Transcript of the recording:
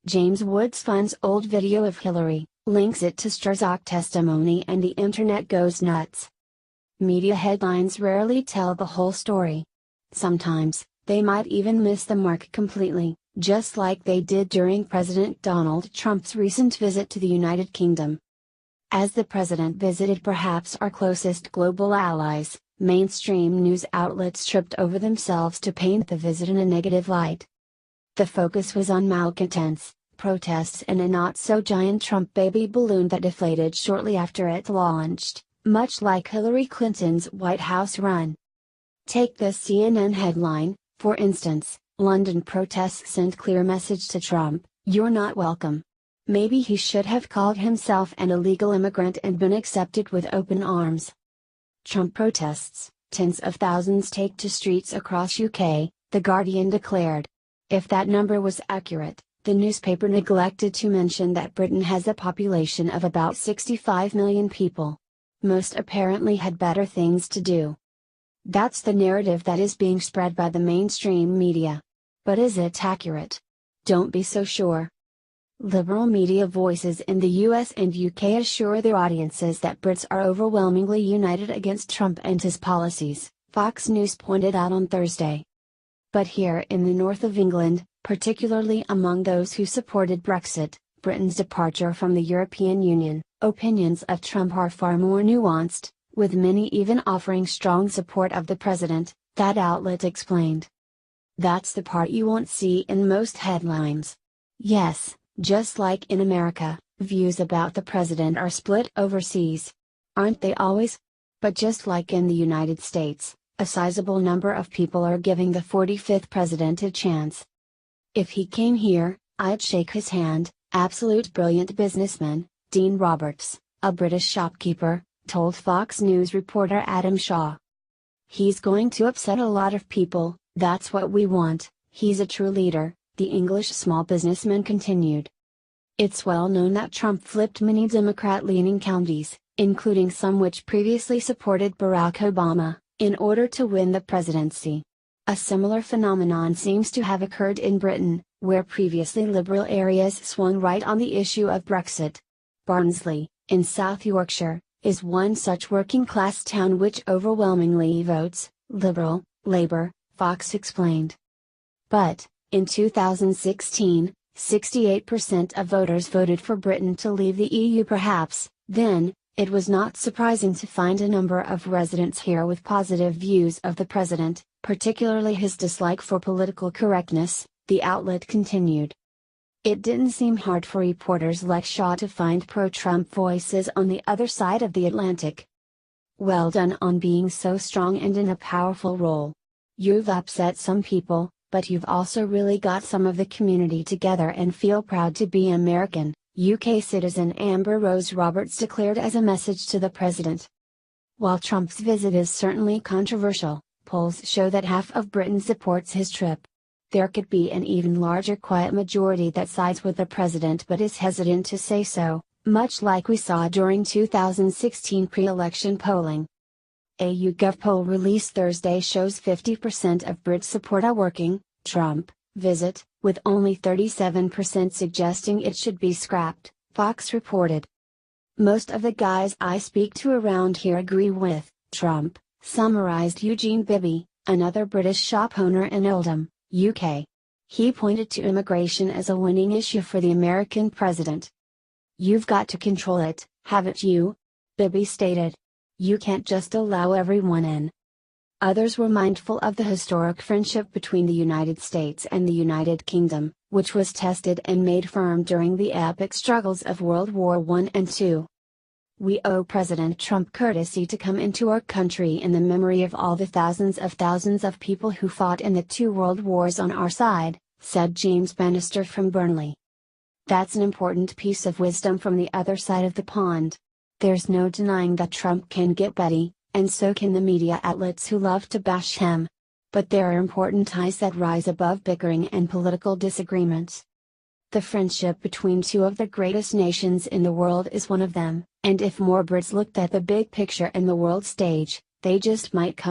James Woods finds old video of Hillary, links it to Strzok testimony, and the internet goes nuts. Media headlines rarely tell the whole story. Sometimes, they might even miss the mark completely, just like they did during President Donald Trump's recent visit to the United Kingdom. As the president visited perhaps our closest global allies, mainstream news outlets tripped over themselves to paint the visit in a negative light. The focus was on malcontents, protests, and a not-so-giant Trump baby balloon that deflated shortly after it launched, much like Hillary Clinton's White House run. Take this CNN headline, for instance: London protests sent clear message to Trump, "You're not welcome." Maybe he should have called himself an illegal immigrant and been accepted with open arms. Trump protests, tens of thousands take to streets across UK, The Guardian declared. If that number was accurate, the newspaper neglected to mention that Britain has a population of about 65 million people. Most apparently had better things to do. That's the narrative that is being spread by the mainstream media. But is it accurate? Don't be so sure. Liberal media voices in the US and UK assure their audiences that Brits are overwhelmingly united against Trump and his policies, Fox News pointed out on Thursday. But here in the north of England, particularly among those who supported Brexit, Britain's departure from the European Union, opinions of Trump are far more nuanced, with many even offering strong support of the president, that outlet explained. That's the part you won't see in most headlines. Yes, just like in America, views about the president are split overseas. Aren't they always? But just like in the United States, a sizable number of people are giving the 45th president a chance. If he came here, I'd shake his hand, absolute brilliant businessman, Dean Roberts, a British shopkeeper, told Fox News reporter Adam Shaw. He's going to upset a lot of people, that's what we want, he's a true leader, the English small businessman continued. It's well known that Trump flipped many Democrat-leaning counties, including some which previously supported Barack Obama, in order to win the presidency. A similar phenomenon seems to have occurred in Britain, where previously liberal areas swung right on the issue of Brexit. Barnsley, in South Yorkshire, is one such working-class town which overwhelmingly votes Liberal, Labour, Fox explained. But, in 2016, 68% of voters voted for Britain to leave the EU. Perhaps, then, it was not surprising to find a number of residents here with positive views of the president, particularly his dislike for political correctness, the outlet continued. It didn't seem hard for reporters like Shaw to find pro-Trump voices on the other side of the Atlantic. Well done on being so strong and in a powerful role. You've upset some people, but you've also really got some of the community together and feel proud to be American, UK citizen Amber Rose Roberts declared as a message to the president. While Trump's visit is certainly controversial, polls show that half of Britain supports his trip. There could be an even larger quiet majority that sides with the president but is hesitant to say so, much like we saw during 2016 pre-election polling. A YouGov poll released Thursday shows 50% of Brits support a working Trump visit, with only 37% suggesting it should be scrapped, Fox reported. Most of the guys I speak to around here agree with Trump, summarized Eugene Bibby, another British shop owner in Oldham, UK. He pointed to immigration as a winning issue for the American president. You've got to control it, haven't you? Bibby stated. You can't just allow everyone in. Others were mindful of the historic friendship between the United States and the United Kingdom, which was tested and made firm during the epic struggles of World War I and II. We owe President Trump courtesy to come into our country in the memory of all the thousands of people who fought in the two world wars on our side, said James Bannister from Burnley. That's an important piece of wisdom from the other side of the pond. There's no denying that Trump can get Betty, and so can the media outlets who love to bash him. But there are important ties that rise above bickering and political disagreements. The friendship between two of the greatest nations in the world is one of them, and if more Brits looked at the big picture and the world stage, they just might come